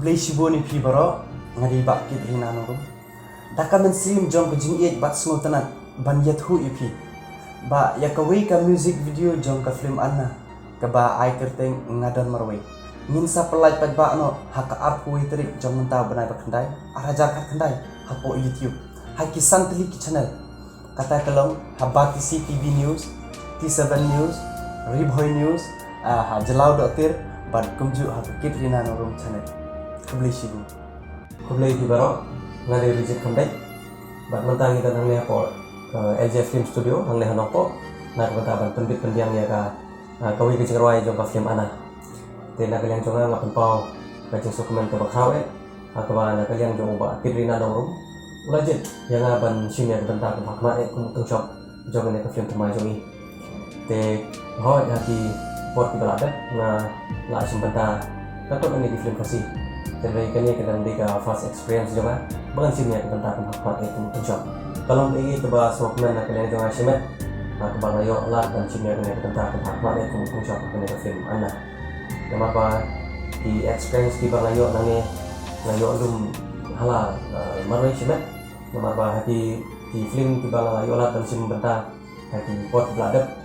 Kublai shiboni pi baro ngadi bak kit rina norum. Daka men sim jong ke jing iet bat sngo tanat ban yet hu ipi. Ba ya kawi ka music video jong ka film anna. Ka ba ai kerteng ngadan marwai. Ngin sa pelai pat ba no haka art hui terik jong menta banai ba kendai. Arajar kat kendai hapo YouTube. Hai kisan teli ki channel. Kata kalong habati CTV News, T7 News, Ribhoy News, Jalau Dokter, bad kumju kit rina norum channel. Kublai shibu. Kublai di baro ngade visit kandai bat mentang kita nang lepo LJ Film Studio nang lehan opo nak benta ban pendit pendiang ya ka kawi ke cerwai jong ka film ana te nak kalian jonga ngap pau ka jeng dokumen ke bakhawe akaba nak kalian jong ba kitrina dongrum ulajet yang ban sinya benta ke bakma kum tung shop jong ne ka film tmai jongi te ho ya ki pot ki balada na la simbenta katok ni di film kasih terbaik kali kita mendeka first experience juga bukan sini kita tentang apa itu tujuan kalau ini coba sokmen nak kalian jangan semet kebal ayo lah dan sini kita tentang apa itu tujuan kita film anda nama apa di experience di bal ayo nange ayo lum hala marwai semet nama apa di film di bal ayo lah dan sini benta di pot beladap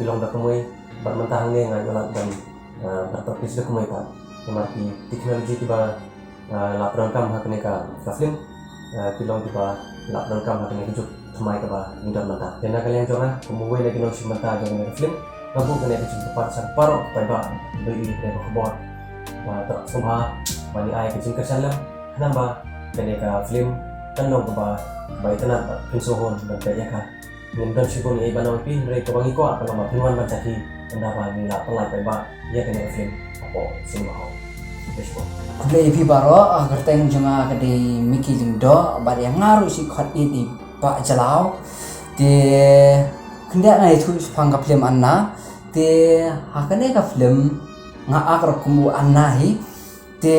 kilong dak kemui bermentang ni ayo lah dan bertopis dak kemui pak Mati teknologi tiba laporan kam hakne ka film tilong tiba laporan kam hakne kujuk thmai ka ba nindar mata tena kalian jonga kumuwe lagi no simanta jonga film ngabu kene kujuk tepat san paro pai ba beri ne ko bot ta sumha mani ai kujuk kesalam namba kene ka film tanong ka ba bai tena pinsohon ban ya ka nindar sibon ai banaw pi re ko bangi ko kalau ma pinwan ban caki anda ba ni la pelai pai ba ya kene film apa semua Kublai pi baro kerteng jonga kadi miki jingdo bar yang ngaru si khat di Pak Jalau de kendak ngai thu phang ka film anna de hakane ka film nga akar kumu anna hi de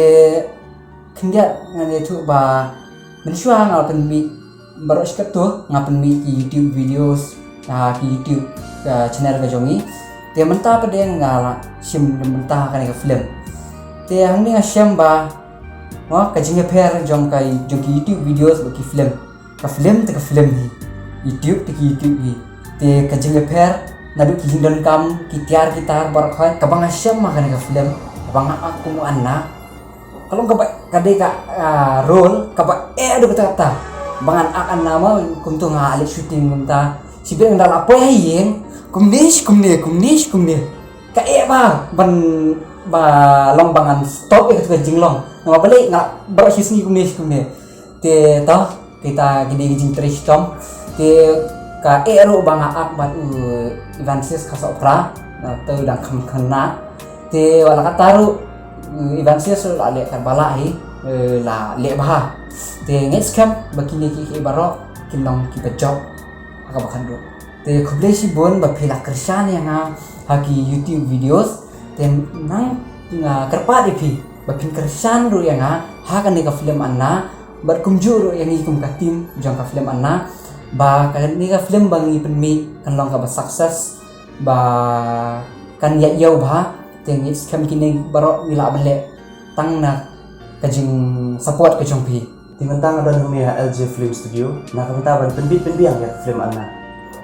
kendak ngai thu ba mensyua ngal pen mi baro skat tu ngapen mi YouTube videos ki YouTube channel ka jongi de menta pa de ngala sim menta hakane ka film te hang ni asyam ba ka jinga pair jong kai jong YouTube videos baki film ka film ni YouTube te YouTube ni te ka jinga pair nadu ki hindon kam ki tiar gitar bar khoi ka bang asyam ma ka film bang aku mu anna kalau ka de ka role ka ba adu kata bangan akan nama kuntu ngali shooting munta sibeng dal apa yeng kumnish ka ba ban ba long bangan stop ke jinglong ngapa balik ngak berhisni kumne te toh kita gini jing tristom te ka ero banga ak bat Ivansis kasopra te dang kena te wala kataru Ivansis la le karbala hi la le bah te nges kam bakini ki baro kilong ki bejok aka bakando te kublai si bon ba phila kersan yang haki YouTube videos dan nang kerpa dipi bakin kersan ru yang kan ka film anna berkumjur yang ikum ka tim jang ka film anna ba kan ni ka film bangi penmi kan long ka ba success ba kan ya yau ba teng is kam kini baro wila bale tang na kajing support ka jongpi Timantang ada numia LJ Film Studio na kamentaban penbiang ya film anna.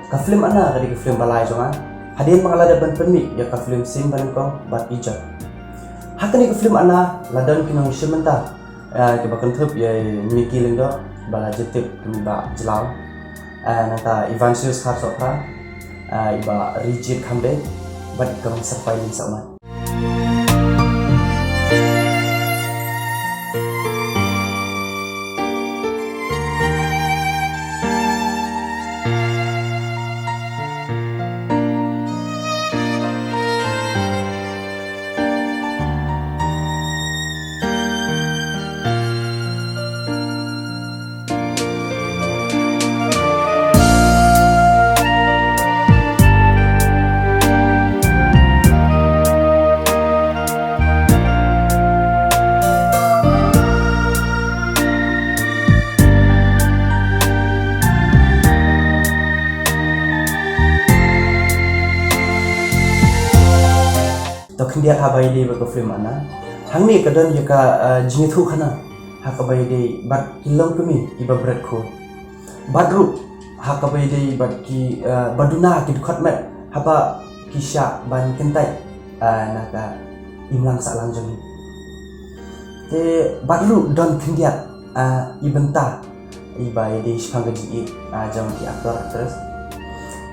Ka film anna kadi ka film balai jonga. Hadin mengalada ban penmi ya ka film sim balengkong bat ijat. Hakani ka film ana ladan kinong simenta ke bakan thup ya miki lengdo bala jetip ba Jalau nata Ivansius Kharsopra iba rigid khambe bat kam sapai ling sama. Tokin dia habai di beko film ana hang ni kadon ya ka jingi thu khana hakabai dei bat kilong kami iba berat ko badru hakabai dei bat ki baduna ki khat met haba kisha ban kentai naka imlang salang jami te badru don kindiat ibenta iba dei shpanga ji jam ki aktor aktris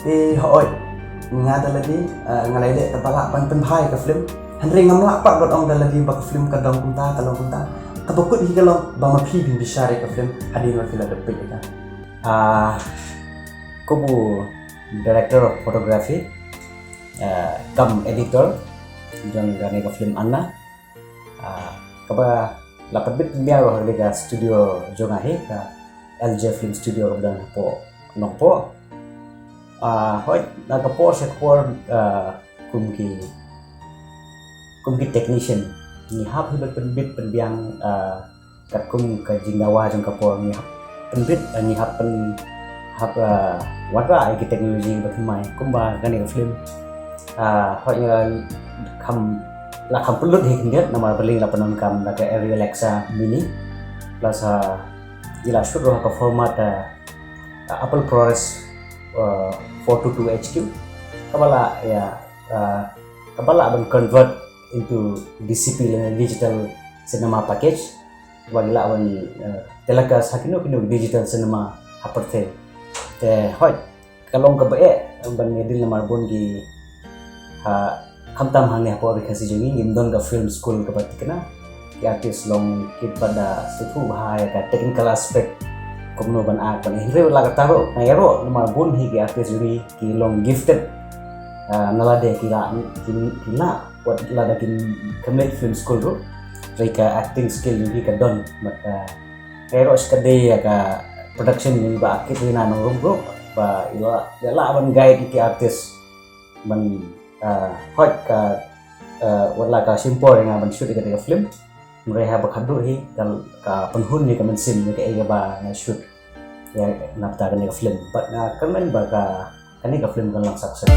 te hoi ngada lagi ngalai le tabala pan penhai ka film Henry ngamla pak dot ong lagi bak film ka dong kunta kalong kunta kabukut hi kalong ba mapi bin bishare ka film hadin wa fila depik ka Kubu director of photography kam editor jong gane ka film Anna kaba lapat bit biar roh lega studio jong ahe ka LJ Film Studio dan po nongpo hoi nagapo sa por kumki technician ni hap hibat penbit penbiang kat kum ka jingawa jong kapor ni hap penbit ni hap pen hap watra ai teknologi batmai kumba gani ka film hoi kam la kam pelut he kindet nama berling la penon kam la ka Arri Alexa mini plus ila shoot roh ka format Apple ProRes 422 HQ kabala ya kabala ban convert into DCP digital cinema package bagila awan telaka sakino kino digital cinema haperte te hoi kalong ka bae ban ngedil na marbon gi kamtam hangni hapo kasi jongi ngimdon ka film school ka batikna ki artist long kit pada sutu bahaya ka technical aspect kumno ban pan hinre la ka taro ngayaro na marbon hi ki artist juri ki long gifted nalade kila what lada kin commit film school ro reka acting skill ni ka don but pero skade ya ka production ni ba kit na no ro ba ila ban guide ki artist ban hot ka wala ka simple nga ban shoot ka film mereka bakadu hi ka penhun ni ka mensim ni ka ba na shoot ya napta ka film but kamen ba ka kani ka film kan lang success